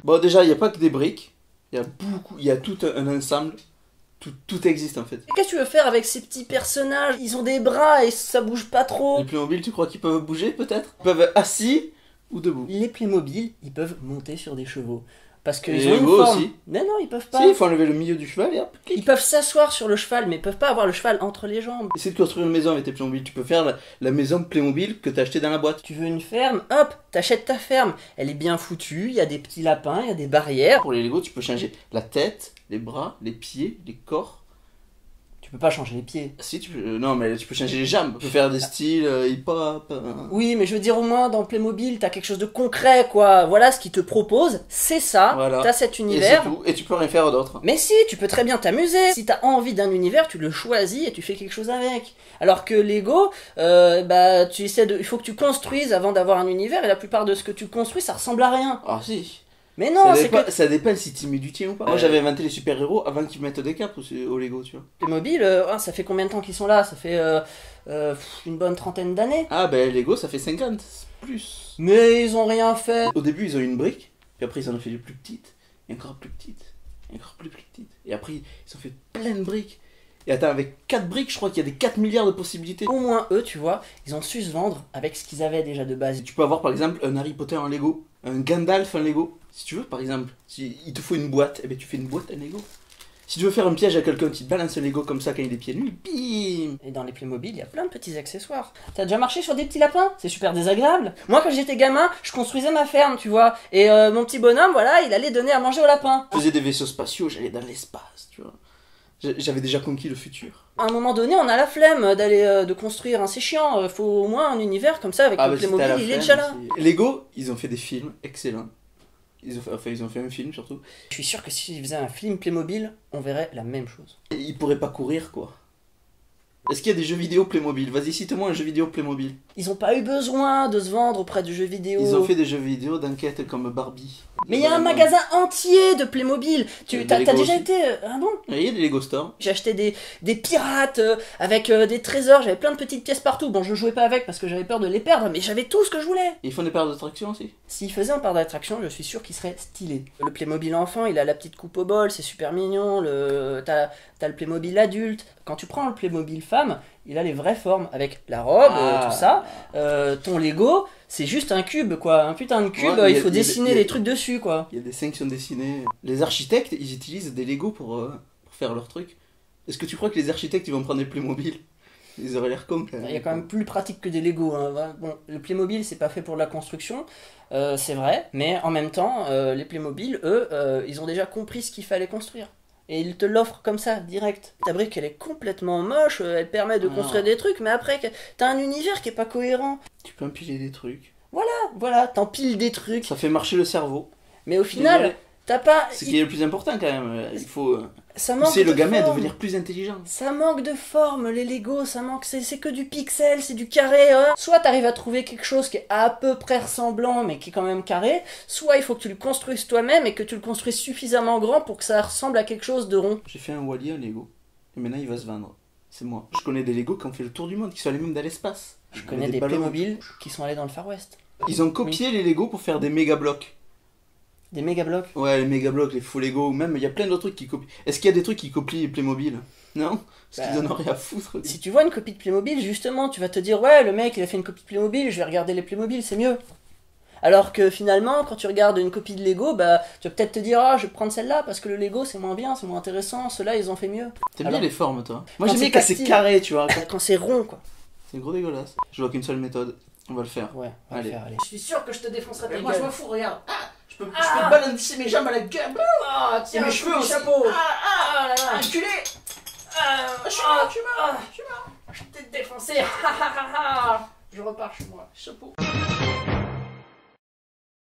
Bon, déjà, il n'y a pas que des briques. Il y a tout un ensemble. Tout existe en fait. Qu'est-ce que tu veux faire avec ces petits personnages? Ils ont des bras et ça bouge pas trop. Les Playmobil, tu crois qu'ils peuvent bouger peut-être? Ils peuvent être assis ou debout. Les Playmobil, ils peuvent monter sur des chevaux. Parce qu'ils Et ont une Lego forme. aussi. Non, ils peuvent pas. Si, il faut enlever le milieu du cheval et hop, clic. Ils peuvent s'asseoir sur le cheval, mais ils peuvent pas avoir le cheval entre les jambes. Essaye de construire une maison avec tes Playmobil. Tu peux faire la maison Playmobil que t'as acheté dans la boîte. Tu veux une ferme? Hop, t'achètes ta ferme. Elle est bien foutue, il y a des petits lapins, il y a des barrières. Pour les Lego, tu peux changer la tête, les bras, les pieds, les corps. Tu peux pas changer les pieds. Si, tu peux, non, mais tu peux changer les jambes. Tu peux faire des styles hip-hop. Oui, mais je veux dire, au moins, dans Playmobil, t'as quelque chose de concret, quoi. Voilà ce qu'ils te proposent, c'est ça. Voilà. T'as cet Et univers. c'est tout. Et tu peux rien faire d'autre. Mais si, tu peux très bien t'amuser. Si t'as envie d'un univers, tu le choisis et tu fais quelque chose avec. Alors que Lego, il faut que tu construises avant d'avoir un univers, et la plupart de ce que tu construis, ça ressemble à rien. Ah si. Mais non, c'est que Ça dépend si tu mets du tien ou pas. Moi j'avais inventé les super-héros avant qu'ils mettent des capes au Lego, tu vois. Playmobil, ça fait combien de temps qu'ils sont là? Ça fait une bonne trentaine d'années. Ah ben Lego ça fait 50, plus. Mais ils ont rien fait. Au début ils ont eu une brique, puis après ils en ont fait des plus petites, et encore plus petites, et encore plus petites. Et après ils ont fait plein de briques. Et attends, avec 4 briques, je crois qu'il y a des 4 milliards de possibilités. Au moins eux, tu vois, ils ont su se vendre avec ce qu'ils avaient déjà de base. Tu peux avoir par exemple un Harry Potter en Lego, un Gandalf en Lego. Si tu veux par exemple, si il te faut une boîte, eh ben tu fais une boîte en Lego. Si tu veux faire un piège à quelqu'un qui te balance un Lego comme ça quand il est pieds nus, bim. Et dans les Playmobil, il y a plein de petits accessoires. T'as déjà marché sur des petits lapins? C'est super désagréable. Moi, quand j'étais gamin, je construisais ma ferme, tu vois. Et mon petit bonhomme, voilà, il allait donner à manger aux lapins. Je faisais des vaisseaux spatiaux, j'allais dans l'espace, tu vois. J'avais déjà conquis le futur. À un moment donné, on a la flemme d'aller de construire, hein. C'est chiant. Faut au moins un univers comme ça avec le Playmobil, il est déjà là. Lego, ils ont fait des films excellents. Ils ont fait un film surtout. Je suis sûr que s'ils faisaient un film Playmobil, on verrait la même chose. Et ils pourraient pas courir, quoi. Est-ce qu'il y a des jeux vidéo Playmobil? Vas-y, cite-moi un jeu vidéo Playmobil. Ils ont pas eu besoin de se vendre auprès de jeux vidéo. Ils ont fait des jeux vidéo d'enquête comme Barbie. Mais il y a un magasin entier de Playmobil. T'as déjà été... Ah bon? Il y a des Lego Store. J'ai acheté des pirates avec des trésors, j'avais plein de petites pièces partout. Bon, je jouais pas avec parce que j'avais peur de les perdre, mais j'avais tout ce que je voulais. Ils font des parcs d'attractions aussi. S'ils faisaient un parc d'attractions, je suis sûr qu'il serait stylé. Le Playmobil enfant, il a la petite coupe au bol, c'est super mignon. T'as le Playmobil adulte. Quand tu prends le Playmobil femme, il a les vraies formes avec la robe, tout ça. Ton Lego, c'est juste un cube, quoi. Un putain de cube, il faut dessiner les trucs dessus, quoi. Il y a des dessins qui sont dessinés. Les architectes, ils utilisent des Lego pour faire leurs trucs. Est-ce que tu crois que les architectes, ils vont prendre des Playmobil? Ils auraient l'air cons, quand même. Il y a quand même plus pratique que des Lego, hein. Bon, le Playmobil, c'est pas fait pour la construction, c'est vrai. Mais en même temps, les Playmobil, eux, ils ont déjà compris ce qu'il fallait construire. Et ils te l'offrent comme ça, direct. Ta brique, elle est complètement moche, elle permet de construire des trucs, mais après, t'as un univers qui est pas cohérent. Tu peux empiler des trucs. Voilà, t'empiles des trucs. Ça fait marcher le cerveau. Mais au final, t'as pas... C'est ce qui est le plus important, quand même. Il faut ça manque pousser le de gamin à forme. devenir plus intelligent. Ça manque de forme, les Lego, ça manque... C'est que du pixel, c'est du carré. Soit t'arrives à trouver quelque chose qui est à peu près ressemblant, mais qui est quand même carré, soit il faut que tu le construises toi-même et que tu le construises suffisamment grand pour que ça ressemble à quelque chose de rond. J'ai fait un Wall-E en Lego. Et maintenant, il va se vendre. C'est moi. Je connais des Lego qui ont fait le tour du monde, qui sont allés même dans l'espace. Je connais des Playmobil qui sont allés dans le Far West. Ils ont copié les Lego pour faire des méga blocs. Des méga blocs? Ouais, les méga blocs, les faux Lego, même il y a plein d'autres trucs qui copient. Est-ce qu'il y a des trucs qui copient les Playmobil? Non? Parce qu'ils en ont rien à foutre. Si tu vois une copie de Playmobil, justement, tu vas te dire, ouais, le mec il a fait une copie de Playmobil, je vais regarder les Playmobil, c'est mieux. Alors que finalement, quand tu regardes une copie de Lego, bah, tu vas peut-être te dire, ah, je vais prendre celle-là parce que le Lego c'est moins bien, c'est moins intéressant, ceux-là ils ont fait mieux. T'aimes bien les formes, toi? quand Moi j'aime bien c'est quand c'est carré, tu vois. Quand c'est rond, quoi. C'est gros dégueulasse. Je vois qu'une seule méthode. On va le faire. Ouais, on va le faire, allez. Je suis sûr que je te défoncerai ta gueule. moi, je m'en fous, regarde. Je peux Ah. te balancer mes jambes à la gueule. Ah, tiens, mes un cheveux coup de aussi. chapeau. Ah là là. Enculé. Je suis mort. Je t'ai défoncé. Je repars chez moi. Chapeau.